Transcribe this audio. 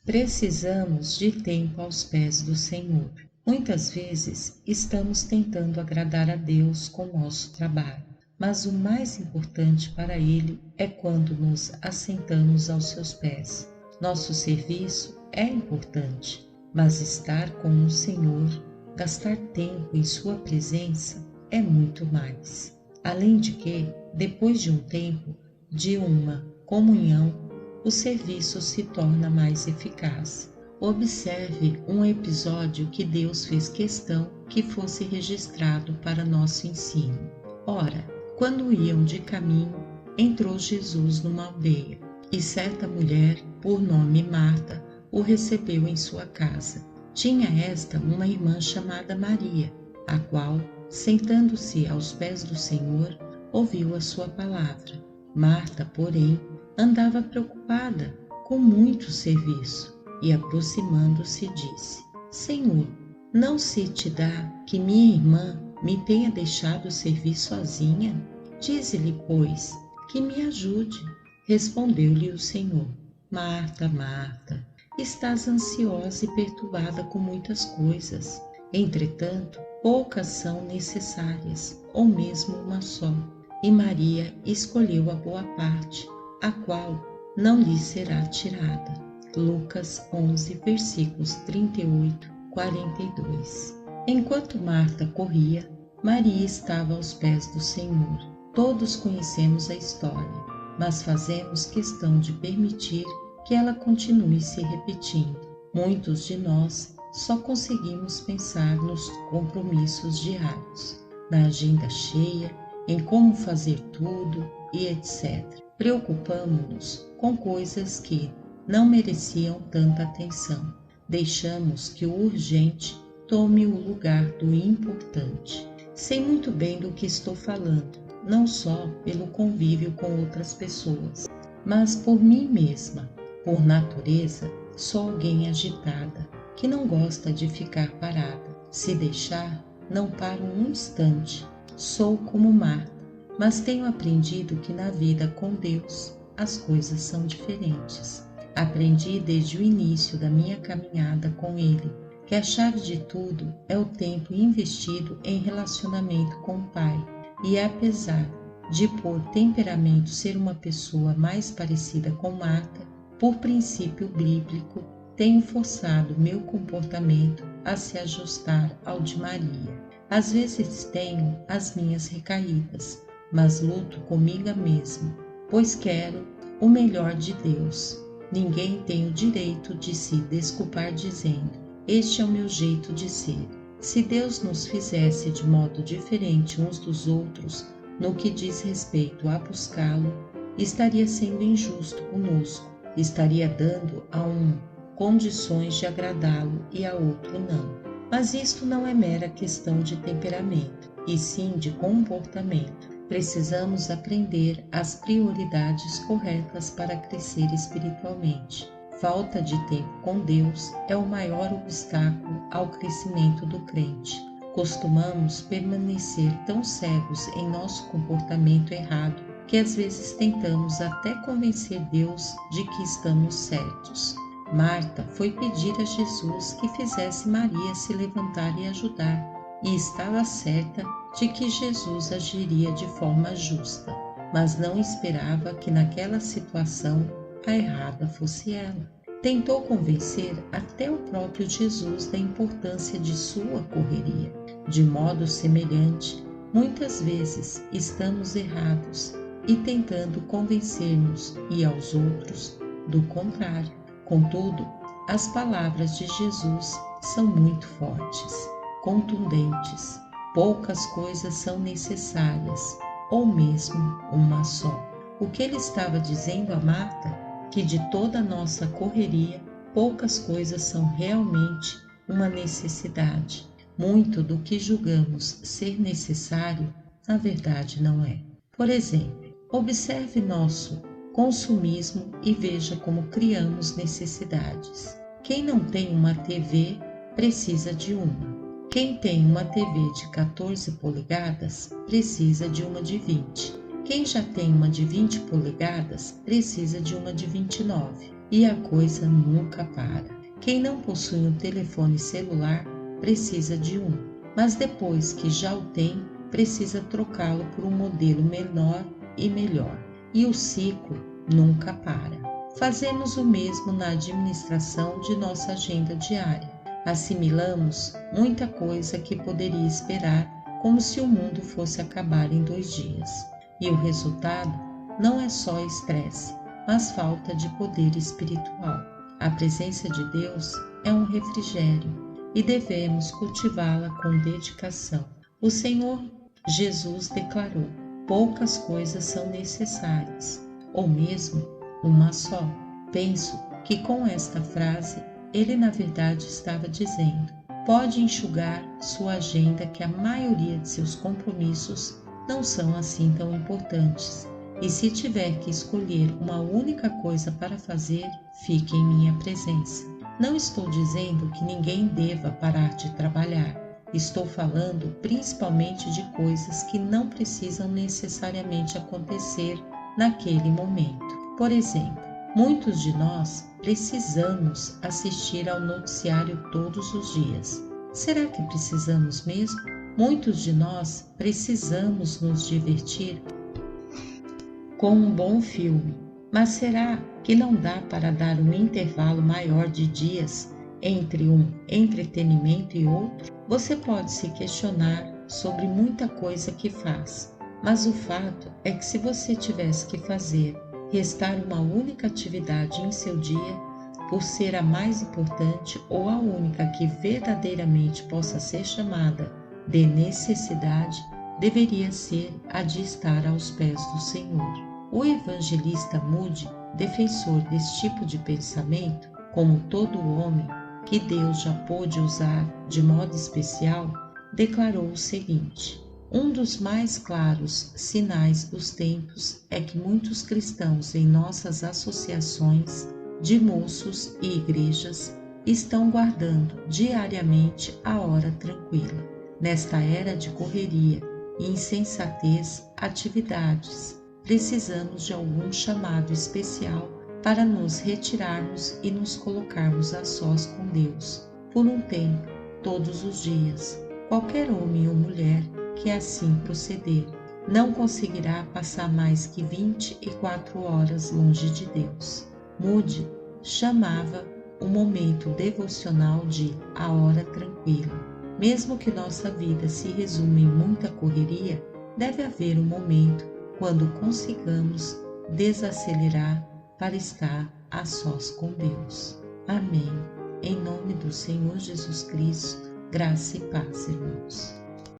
Precisamos de tempo aos pés do Senhor. Muitas vezes estamos tentando agradar a Deus com nosso trabalho, mas o mais importante para Ele é quando nos assentamos aos seus pés. Nosso serviço é importante, mas estar com o Senhor, gastar tempo em Sua presença é muito mais. Além de que, depois de um tempo, de uma comunhão, o serviço se torna mais eficaz. Observe um episódio que Deus fez questão que fosse registrado para nosso ensino. Ora, quando iam de caminho, entrou Jesus numa aldeia, e certa mulher, por nome Marta, o recebeu em sua casa. Tinha esta uma irmã chamada Maria, a qual, sentando-se aos pés do Senhor, ouviu a sua palavra. Marta, porém, andava preocupada com muito serviço e, aproximando-se, disse: Senhor, não se te dá que minha irmã me tenha deixado servir sozinha? Dize-lhe, pois, que me ajude. Respondeu-lhe o Senhor: Marta, Marta, estás ansiosa e perturbada com muitas coisas. Entretanto, poucas são necessárias, ou mesmo uma só. E Maria escolheu a boa parte, a qual não lhe será tirada. Lucas 11, versículos 38, 42. Enquanto Marta corria, Maria estava aos pés do Senhor. Todos conhecemos a história, mas fazemos questão de permitir que ela continue se repetindo. Muitos de nós só conseguimos pensar nos compromissos diários, na agenda cheia, em como fazer tudo e etc. Preocupamos-nos com coisas que não mereciam tanta atenção. Deixamos que o urgente tome o lugar do importante. Sei muito bem do que estou falando, não só pelo convívio com outras pessoas, mas por mim mesma. Por natureza, sou alguém agitada, que não gosta de ficar parada. Se deixar, não paro um instante. Sou como Marta, mas tenho aprendido que na vida com Deus as coisas são diferentes. Aprendi desde o início da minha caminhada com Ele que a chave de tudo é o tempo investido em relacionamento com o Pai. E apesar de por temperamento ser uma pessoa mais parecida com Marta, por princípio bíblico, tenho forçado meu comportamento a se ajustar ao de Maria. Às vezes tenho as minhas recaídas, mas luto comigo mesma, pois quero o melhor de Deus. Ninguém tem o direito de se desculpar dizendo: este é o meu jeito de ser. Se Deus nos fizesse de modo diferente uns dos outros no que diz respeito a buscá-lo, estaria sendo injusto conosco, estaria dando a um condições de agradá-lo e a outro não. Mas isto não é mera questão de temperamento, e sim de comportamento. Precisamos aprender as prioridades corretas para crescer espiritualmente. Falta de tempo com Deus é o maior obstáculo ao crescimento do crente. Costumamos permanecer tão cegos em nosso comportamento errado que às vezes tentamos até convencer Deus de que estamos certos. Marta foi pedir a Jesus que fizesse Maria se levantar e ajudar, e estava certa de que Jesus agiria de forma justa, mas não esperava que naquela situação a errada fosse ela. Tentou convencer até o próprio Jesus da importância de sua correria. De modo semelhante, muitas vezes estamos errados e tentando convencer-nos e aos outros do contrário. Contudo, as palavras de Jesus são muito fortes, contundentes. Poucas coisas são necessárias, ou mesmo uma só. O que ele estava dizendo a Marta? Que de toda a nossa correria, poucas coisas são realmente uma necessidade. Muito do que julgamos ser necessário, na verdade não é. Por exemplo, observe nosso consumismo e veja como criamos necessidades. Quem não tem uma TV precisa de uma. Quem tem uma TV de 14 polegadas precisa de uma de 20. Quem já tem uma de 20 polegadas precisa de uma de 29. e a coisa nunca para. Quem não possui um telefone celular precisa de um, mas depois que já o tem, precisa trocá-lo por um modelo menor e melhor. E o ciclo nunca para. Fazemos o mesmo na administração de nossa agenda diária. Assimilamos muita coisa que poderia esperar, como se o mundo fosse acabar em 2 dias. E o resultado não é só estresse, mas falta de poder espiritual. A presença de Deus é um refrigério e devemos cultivá-la com dedicação. O Senhor Jesus declarou: poucas coisas são necessárias, ou mesmo uma só. Penso que com esta frase ele na verdade estava dizendo: pode enxugar sua agenda, que a maioria de seus compromissos não são assim tão importantes. E se tiver que escolher uma única coisa para fazer, fique em minha presença. Não estou dizendo que ninguém deva parar de trabalhar. Estou falando principalmente de coisas que não precisam necessariamente acontecer naquele momento. Por exemplo, muitos de nós precisamos assistir ao noticiário todos os dias. Será que precisamos mesmo? Muitos de nós precisamos nos divertir com um bom filme, mas será que não dá para dar um intervalo maior de dias entre um entretenimento e outro? Você pode se questionar sobre muita coisa que faz, mas o fato é que se você tivesse que fazer restar uma única atividade em seu dia, por ser a mais importante ou a única que verdadeiramente possa ser chamada de necessidade, deveria ser a de estar aos pés do Senhor. O evangelista Moody, defensor desse tipo de pensamento, como todo homem que Deus já pôde usar de modo especial, declarou o seguinte: um dos mais claros sinais dos tempos é que muitos cristãos em nossas associações de moços e igrejas estão guardando diariamente a hora tranquila. Nesta era de correria e insensatez, atividades, precisamos de algum chamado especial para nos retirarmos e nos colocarmos a sós com Deus, por um tempo, todos os dias. Qualquer homem ou mulher que assim proceder não conseguirá passar mais que 24 horas longe de Deus. Moody chamava o momento devocional de a hora tranquila. Mesmo que nossa vida se resuma em muita correria, deve haver um momento quando consigamos desacelerar para estar a sós com Deus. Amém. Em nome do Senhor Jesus Cristo, graça e paz, irmãos.